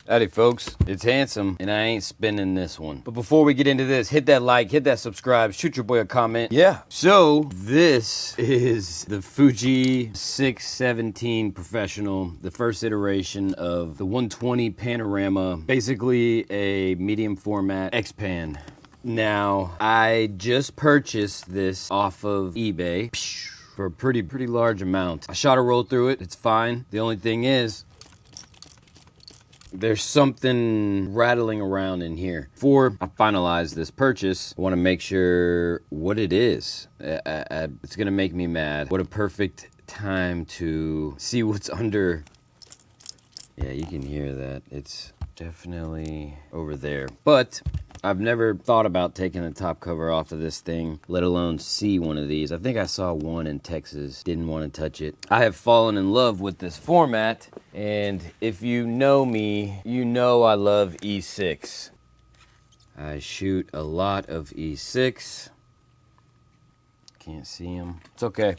Howdy folks, it's Hansom, and I ain't spinning this one. But before we get into this, hit that like, hit that subscribe, shoot your boy a comment. Yeah, so this is the Fuji G617 Professional, the first iteration of the 120 Panorama, basically a medium format X-Pan. Now, I just purchased this off of eBay for a pretty large amount. I shot a roll through it, it's fine. The only thing is, there's something rattling around in here. Before I finalize this purchase, I want to make sure what it is. It's gonna make me mad. What a perfect time to see what's under. Yeah, you can hear that. It's definitely over there. But I've never thought about taking the top cover off of this thing, let alone see one of these. I think I saw one in Texas, didn't want to touch it. I have fallen in love with this format, and if you know me, you know I love E6. I shoot a lot of E6. Can't see them. It's okay.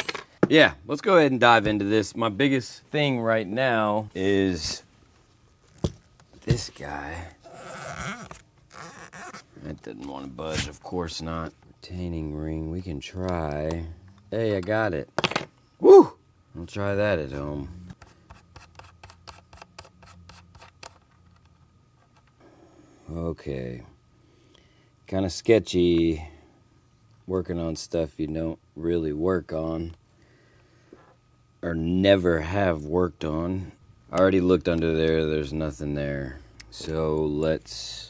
Yeah, let's go ahead and dive into this. My biggest thing right now is this guy. That didn't want to budge, of course not. Retaining ring, we can try. Hey, I got it. Woo! I'll try that at home. Okay. Kind of sketchy working on stuff you don't really work on or never have worked on. I already looked under there, there's nothing there. So let's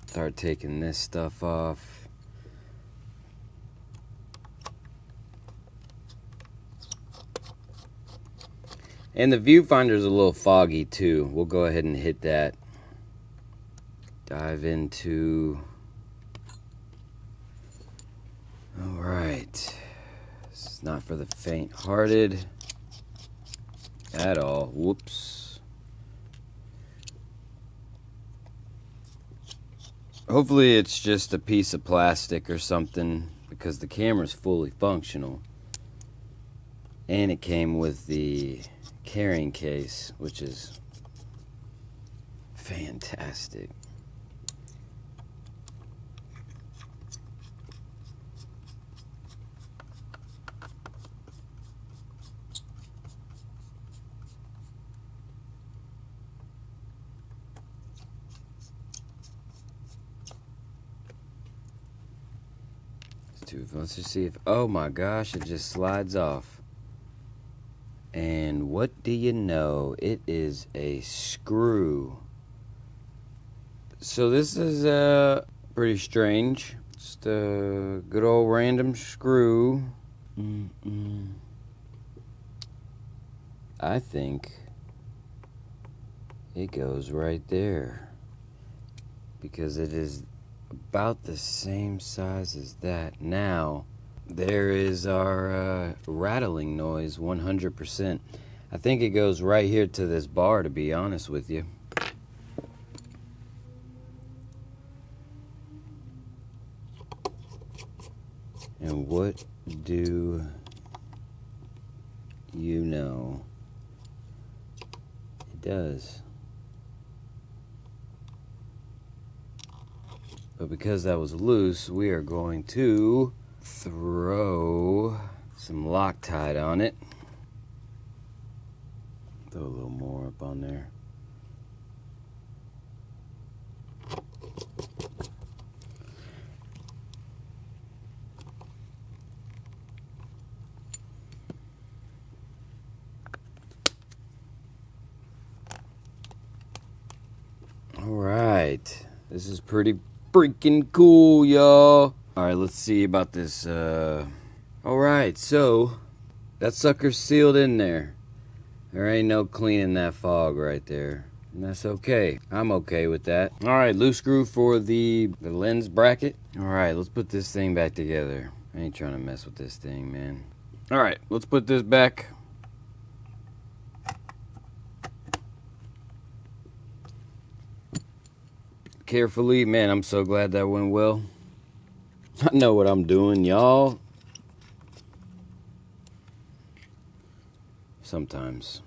start taking this stuff off. And the viewfinder's a little foggy too. We'll go ahead and hit that. Dive into. All right. This is not for the faint-hearted at all. Whoops. Hopefully it's just a piece of plastic or something, because the camera's fully functional. And it came with the carrying case, which is fantastic. Let's just see if, oh my gosh, it just slides off. And what do you know? It is a screw. So this is pretty strange. Just a good old random screw. I think it goes right there, because it is about the same size as that. Now, there is our rattling noise, 100%. I think it goes right here to this bar, to be honest with you. And what do you know? It does. But because that was loose, we are going to throw some Loctite on it. Throw a little more up on there. All right, this is pretty freaking cool, y'all. All right, let's see about this. All right, so that sucker's sealed in there. There ain't no cleaning that fog right there, and that's okay. I'm okay with that. All right, loose screw for the lens bracket. All right, let's put this thing back together. I ain't trying to mess with this thing, man. All right, let's put this back. Carefully. Man, I'm so glad that went well. I know what I'm doing, y'all. sometimes.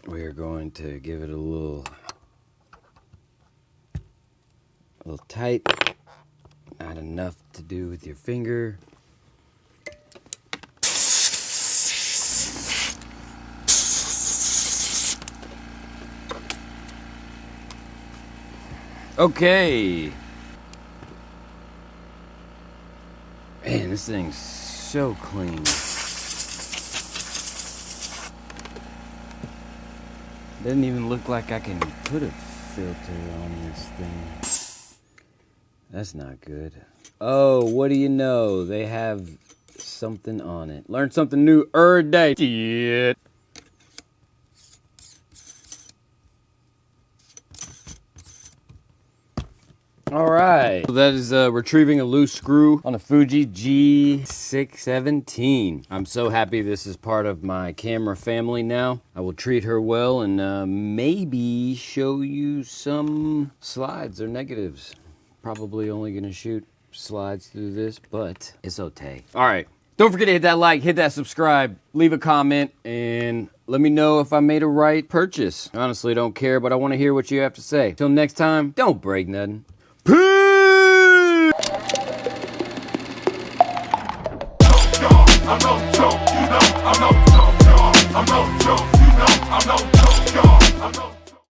We are going to give it a little tight, not enough to do with your finger. Okay. Man, this thing's so clean. Doesn't even look like I can put a filter on this thing. That's not good. Oh, what do you know? They have something on it. Learn something new every day. Shit. All right. So that is retrieving a loose screw on a Fuji G617. I'm so happy this is part of my camera family now. I will treat her well and maybe show you some slides or negatives. Probably only gonna shoot slides through this, but it's okay. All right. Don't forget to hit that like, hit that subscribe, leave a comment, and let me know if I made a right purchase. Honestly, don't care, but I want to hear what you have to say. Till next time, don't break nothing.